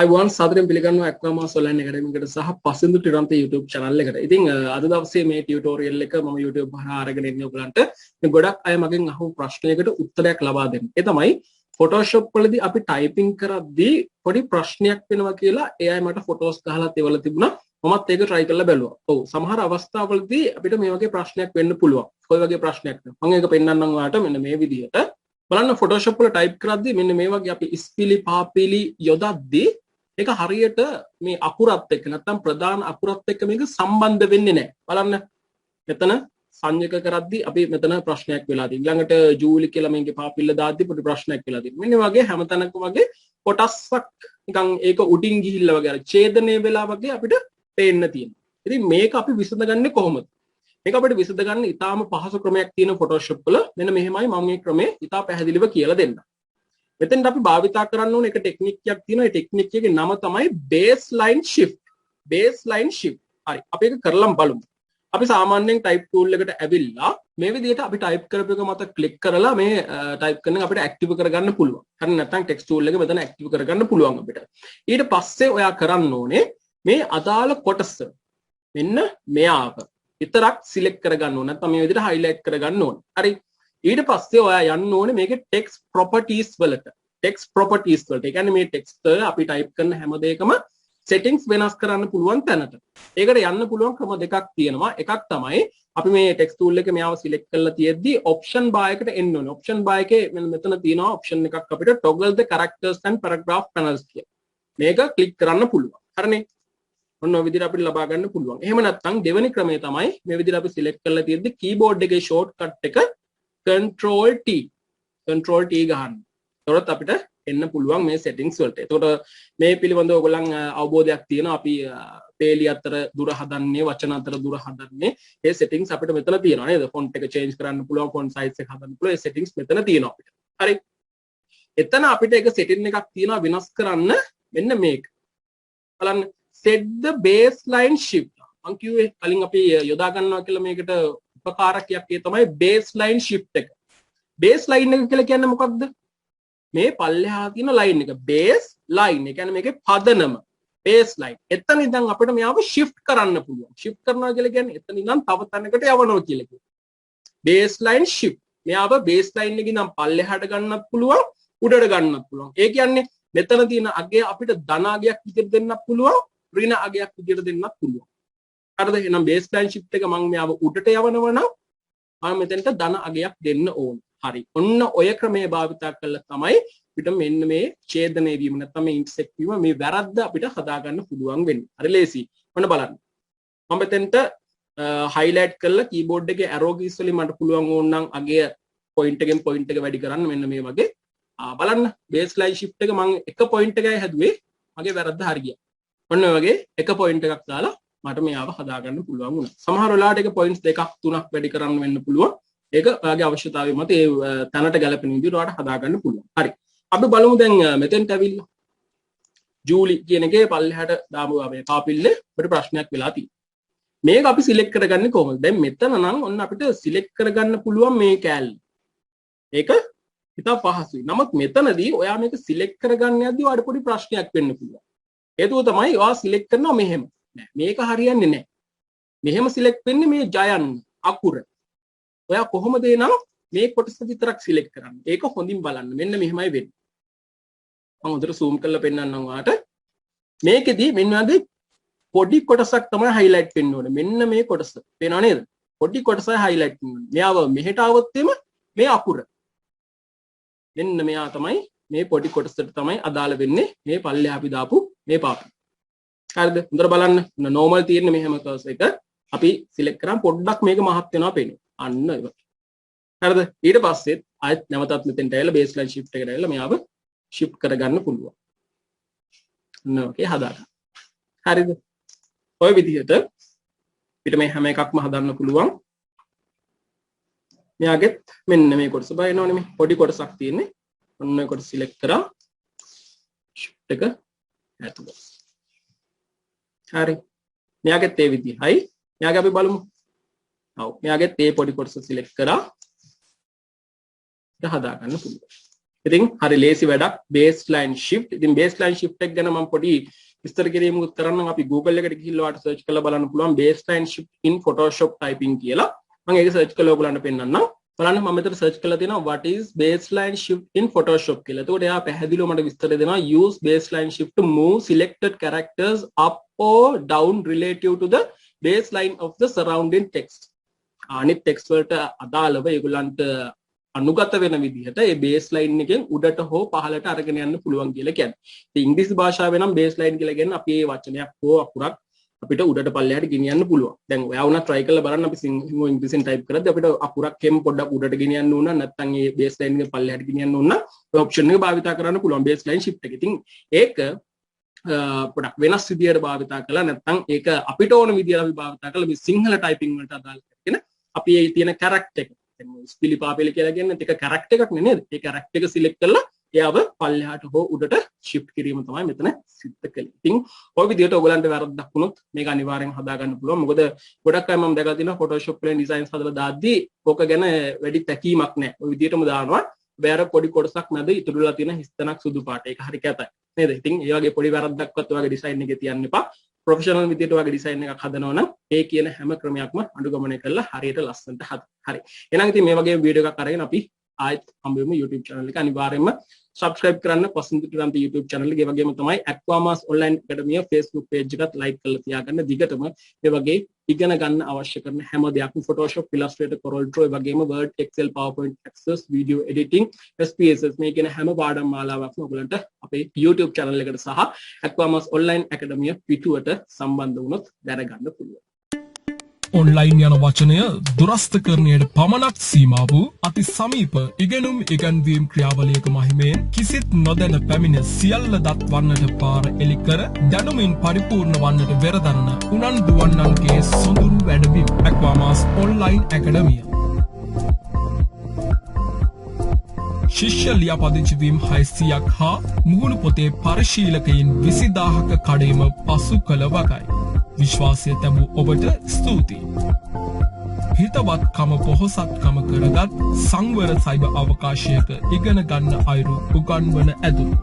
I want සාදරයෙන් පිළිගන්නවා ACVAMAS online academy එකට සහ Pasindu Tirantha YouTube channel එකට. ඉතින් අද දවසේ මේ tutorial එක මම YouTube හරහා අරගෙන ඉන්නේ ඔයගලන්ට. මේ ගොඩක් අය මගෙන් අහපු ප්‍රශ්නයකට උත්තරයක් ලබා දෙන්න. ඒ තමයි Photoshop වලදී අපි typing කරද්දී පොඩි ප්‍රශ්නයක් වෙනවා කියලා ඒ අය මට photos ගහලා තෙවල තිබුණා. මමත් ඒක try කරලා බැලුවා. ඔව් සමහර අවස්ථාවලදී අපිට මේ වගේ ප්‍රශ්නයක් වෙන්න පුළුවන්. කොයි වගේ ප්‍රශ්නයක්ද? මම ඒක පෙන්නන්නම් ඔයාලට මෙන්න මේ විදිහට. බලන්න Photoshop වල type කරද්දී මෙන්න මේ වගේ අපි ඉස්පිලි පාපිලි යොදද්දී ඒක හරියට මේ අකුරත් එක්ක නැත්නම් ප්‍රධාන අකුරත් එක්ක මේක සම්බන්ධ වෙන්නේ නැහැ. බලන්න මෙතන සංයක කරද්දී අපි මෙතන ප්‍රශ්නයක් වෙලා තියෙනවා. ඊළඟට ජූලි කියලා මේකේ පාපිල්ල දාද්දී පොඩි ප්‍රශ්නයක් වෙලා තියෙනවා. මෙන්න වගේ හැමතැනකම වගේ කොටස්සක් නිකන් ඒක උඩින් ගිහිල්ලා වගේ අර ඡේදනය වෙලා වගේ අපිට පේන්න තියෙනවා. ඉතින් මේක අපි විසඳගන්නේ කොහොමද? මේක අපිට විසඳගන්න ඉතාලම පහසු ක්‍රමයක් තියෙන Photoshop වල. මෙන්න මෙහෙමයි මම මේ ක්‍රමය ඉතා පැහැදිලිව කියලා දෙන්නම්. මෙතෙන්ට අපි භාවිතා කරන්න ඕන එක ටෙක්නික් එකක් තියෙනවා. ඒ ටෙක්නික් එකේ නම තමයි baseline shift. baseline shift. හරි. අපි ඒක කරලම බලමු. අපි සාමාන්‍යයෙන් type tool එකට ඇවිල්ලා මේ විදිහට අපි type කරපු එක මත click කරලා මේ type කරන එක අපිට active කරගන්න පුළුවන්. හරි නැත්නම් text tool එක මෙතන active කරගන්න පුළුවන් අපිට. ඊට පස්සේ ඔයා කරන්න ඕනේ මේ අදාළ කොටස මෙන්න මෙයාව විතරක් select කරගන්න ඕනේ. නැත්නම් මේ විදිහට highlight කරගන්න ඕනේ. හරි. ඊට පස්සේ ඔයා යන්න ඕනේ මේකේ text properties වලට. text properties වලට. ඒ කියන්නේ මේ text එක අපි type කරන හැම දෙයකම settings වෙනස් කරන්න පුළුවන් තැනට. ඒකට යන්න පුළුවන් ක්‍රම දෙකක් තියෙනවා. එකක් තමයි අපි මේ text tool එකේ මෙයාව select කරලා තියෙද්දි option bar එකට එන්න ඕනේ. option bar එකේ මෙතන තියෙනවා option එකක් අපිට toggle the characters and paragraph panels කියලා. මේක click කරන්න පුළුවන්. හරිනේ. ඔන්න ඔය විදිහට අපිට ලබා ගන්න පුළුවන්. එහෙම නැත්නම් දෙවෙනි ක්‍රමය තමයි මේ විදිහට අපි select කරලා තියෙද්දි keyboard එකේ shortcut එක Control T ගහන්න. එතකොට අපිට එන්න පුළුවන් මේ settings වලට. එතකොට මේ පිළිබඳව ඔයගොල්ලන් අවබෝධයක් තියෙනවා. අපි පේලි අතර දුර හදන්නේ, වචන අතර දුර හදන්නේ. මේ settings අපිට මෙතන තියෙනවා නේද? font එක change කරන්න පුළුවන්, font size එක හදන්න පුළුවන්. මේ settings මෙතන තියෙනවා අපිට. හරි. එතන අපිට එක setting එකක් තියෙනවා වෙනස් කරන්න. මෙන්න මේක. බලන්න set the baseline shift. මම කිව්වේ කලින් අපි යොදා ගන්නවා කියලා මේකට උපකාරකයක් ඒ තමයි baseline shift එක. baseline එක කියලා කියන්නේ මොකක්ද? මේ පල්ලෙහා තියෙන line එක baseline. ඒ කියන්නේ මේකේ පදනම baseline. එතන ඉඳන් අපිට මෙයාව shift කරන්න පුළුවන්. shift කරනවා කියලා කියන්නේ එතන ඉඳන් තව තැනකට යවනවා කියලා කියනවා. baseline shift. මෙයාව baseline එකේ ඉඳන් පල්ලෙහාට ගන්නත් පුළුවන්, උඩට ගන්නත් පුළුවන්. ඒ කියන්නේ මෙතන තියෙන අගය අපිට ධන අගයක් විදිහට දෙන්නත් පුළුවන්, ඍණ අගයක් විදිහට දෙන්නත් පුළුවන්. හරිද? එහෙනම් baseline shift එක මම මෙයාව උඩට යවනවා නම් මම මෙතනට ධන අගයක් දෙන්න ඕන. හරි. ඔන්න ඔය ක්‍රමයේ භාවිතා කළා තමයි අපිට මෙන්න මේ ඡේදනය වීම නැත්නම් මේ intersect වීම මේ වැරද්ද අපිට හදාගන්න පුළුවන් වෙන්නේ. හරි ලේසි. ඔන්න බලන්න. මම මෙතනට highlight කරලා keyboard එකේ arrow keys වලින් මට පුළුවන් ඕනනම් අගය point එකෙන් point එක වැඩි කරන්න මෙන්න මේ වගේ. බලන්න baseline shift එක මම එක point එකයි හැදුවේ. මගේ වැරද්ද හරි ගියා. ඔන්න ඔය වගේ එක point එකක් දාලා මට මෙයාව හදාගන්න පුළුවන් වුණා. සමහර වෙලාවට ඒක points දෙකක් තුනක් වැඩි කරන්න වෙන්න පුළුවන්. ඒක ඔයාගේ අවශ්‍යතාවය මත ඒ තැනට ගැලපෙන විදිහට ඔයාලට හදාගන්න පුළුවන්. හරි. අපි බලමු දැන් මෙතෙන්ට ඇවිල්ලා ජූලි කියන එකේ පල්ලෙහාට දාමු මේ කාපිල්ලේ අපිට ප්‍රශ්නයක් වෙලා තියෙනවා. මේක අපි සිලෙක්ට් කරගන්නේ කොහොමද? දැන් මෙතන නම් ඔන්න අපිට සිලෙක්ට් කරගන්න පුළුවන් මේ කෑල්ල. ඒක ඉතා පහසුයි. නමුත් මෙතනදී ඔයා මේක සිලෙක්ට් කරගන්න යද්දී ඔයාලට පොඩි ප්‍රශ්නයක් වෙන්න පුළුවන්. හේතුව තමයි ඔයා සිලෙක්ට් කරනවා මෙහෙම. නෑ මේක හරියන්නේ නෑ. මෙහෙම සිලෙක්ට් වෙන්නේ මේ ජයන් අකුර. ඔයා කොහොමද එනම් මේ කොටස විතරක් සිලෙක්ට් කරන්නේ. ඒක හොඳින් බලන්න. මෙන්න මෙහෙමයි වෙන්නේ. මම හොඳට zoom කරලා පෙන්නන්නම් ඔයාලට. මේකෙදි මෙන්න වගේ පොඩි කොටසක් තමයි highlight වෙන්න ඕනේ. මෙන්න මේ කොටස. පේනව නේද? පොඩි කොටසයි highlight වෙන්න ඕනේ. මෙයාව මෙහෙට આવොත් මේ අකුර. මෙන්න මෙයා තමයි මේ පොඩි කොටසට තමයි අදාළ වෙන්නේ. මේ පල්ලෙහා අපි දාපු මේ පාපි. හරිද? හොඳට බලන්න. normal තියෙන මෙහෙම කර්සර් එක අපි select කරාම පොඩ්ඩක් මේක මහත් වෙනවා පේනවා. අන්න ඒක. හරිද? ඊට පස්සේ ආයෙත් නැවතත් මෙතෙන්ට ඇවිල්ලා baseline shift එකට ඇවිල්ලා මෙයාව shift කරගන්න පුළුවන්. ඔන්න ඔකේ හදාගන්න. හරිද? ඔය විදිහට පිට මේ හැම එකක්ම හදන්න පුළුවන්. මෙයාගෙත් මෙන්න මේ කොටස බලනවනේ මේ පොඩි කොටසක් තියෙන්නේ. ඔන්න ඔය කොටස select කරා shift එක ඇතුළට. හරි. මෙයාගෙත් ඒ විදිහයි. මෙයාගේ අපි බලමු. ඔව් මෙයාගෙත් ඒ පොඩි කොටස select කරා හදා ගන්න පුළුවන්. ඉතින් හරි ලේසි වැඩක් baseline shift. ඉතින් baseline shift එක ගැන මම පොඩි විස්තර කිරීමකුත් කරන්නම්. අපි Google එකට ගිහිල්ලා ඔයාලට search කරලා බලන්න පුළුවන් baseline shift in Photoshop typing කියලා. මම ඒක search කරලා ඔයගොල්ලන්ට පෙන්නන්නම්. බලන්න මම මෙතන search කරලා තියෙනවා what is baseline shift in Photoshop කියලා. එතකොට එයා පැහැදිලිව මට විස්තර දෙනවා use baseline shift to move selected characters up or down relative to the baseline of the surrounding text. අනිත් text වලට අදාළව ඒගොල්ලන්ට අනුගත වෙන විදිහට ඒ baseline එකෙන් උඩට හෝ පහළට අරගෙන යන්න පුළුවන් කියලා කියන්නේ. ඉතින් ඉංග්‍රීසි භාෂාවේ නම් baseline කියලා කියන්නේ අපි මේ වචනයක් හෝ අකුරක් අපිට උඩට පල්ලෙහාට ගෙනියන්න පුළුවන්. දැන් ඔයා වුණා try කරලා බලන්න අපි සිංහල ඉංග්‍රීසියෙන් type කරද්දී අපිට අකුරක් හැම පොඩ්ඩක් උඩට ගෙනියන්න ඕන නැත්නම් මේ baseline එක පල්ලෙහාට ගෙනියන්න ඕන ඔය option එක භාවිතා කරන්න පුළුවන් baseline shift එක. ඉතින් ඒක පොඩක් වෙනස් විදියට භාවිතා කළා නැත්නම් ඒක අපිට ඕන විදියට අපි භාවිතා කළා මේ සිංහල typing වලට අදාළ කරගෙන අපි ඒ තියෙන character එක ස්පිලි පාපෙල කියලා කියන්නේ ඒක character එකක් නේ නේද? ඒ character එක select කරලා එයාව පල්ලෙහාට හෝ උඩට shift කිරීම තමයි මෙතන සිද්ධ කළේ. ඉතින් ඔය විදිහට ඔයගලන්ට වැරද්දක් වුණොත් මේක අනිවාර්යෙන් හදා ගන්න පුළුවන්. මොකද ගොඩක් අය මම දැකලා තියෙනවා Photoshop වලින් designs හදලා දාද්දී ඕක ගැන වැඩි තැකීමක් නැහැ. ඔය විදිහටම දානවා. බෑර පොඩි කොටසක් මැද ඉතුරුලා තියෙන හිස්තනක් සුදු පාට. ඒක හරි කැතයි. නේද? ඉතින් ඒ වගේ පොඩි වැරද්දක්වත් ඔයගේ design එකේ තියන්න එපා. ප්‍රොෆෙෂනල් විදිහට ඔයගේ design එකක් හදනවා නම් ඒ කියන හැම ක්‍රමයක්ම අනුගමනය කරලා හරියට ලස්සනට හදන්න. හරි. එහෙනම් ඉතින් මේ වගේ වීඩියෝ එකක් අරගෙන අපි ආයෙත් හම්බ වෙමු YouTube channel එක. අනිවාර්යයෙන්ම subscribe කරන්න Pasindu Tirantha YouTube channel එක. ඒ වගේම තමයි ACVAMAS online academy Facebook page එකත් like කරලා තියාගන්න. දිගටම මේ වගේ ඉගෙන ගන්න අවශ්‍ය කරන හැම දෙයක්ම Photoshop, Illustrator, CorelDraw, ඒ වගේම Word, Excel, PowerPoint, Access, video editing, SPSS මේ කියන හැම පාඩම් මාලාවක්ම ඔයගලන්ට අපේ YouTube channel එකට සහ ACVAMAS online academy පිටුවට සම්බන්ධ වුණොත් දැනගන්න පුළුවන්. ඔන්ලයින් යන වචනය දුරස්ථකරණයට පමණක් සීමා වූ අති සමීප ඉගෙනුම් ඉගැන්වීම් ක්‍රියාවලියක මහිමයෙන් කිසිත් නොදැන පැමිණ සියල්ල දත්වන්නට පාර එලිකර දැනුමින් පරිපූර්ණ වන්නට වෙරදන්න උනන්දු වන්නන්ගේ සොඳුරු වැඩබිම් ACVAMAS ඔන්ලයින් ඇකඩමිය. ශිෂ්‍ය ලියාපදිංචිවීම් 600ක් හා මුහුණු පොතේ පරිශීලකයින් 20000ක කඩේම පසු කළ වගයි. විශ්වාසය තැබූ ඔබට ස්තුතියි. හිතවත්කම පොහොසත්කම කරගත් සංවර සයිබර් අවකාශයක ඉගෙන ගන්න අයුරු උගන්වන ඇදුරු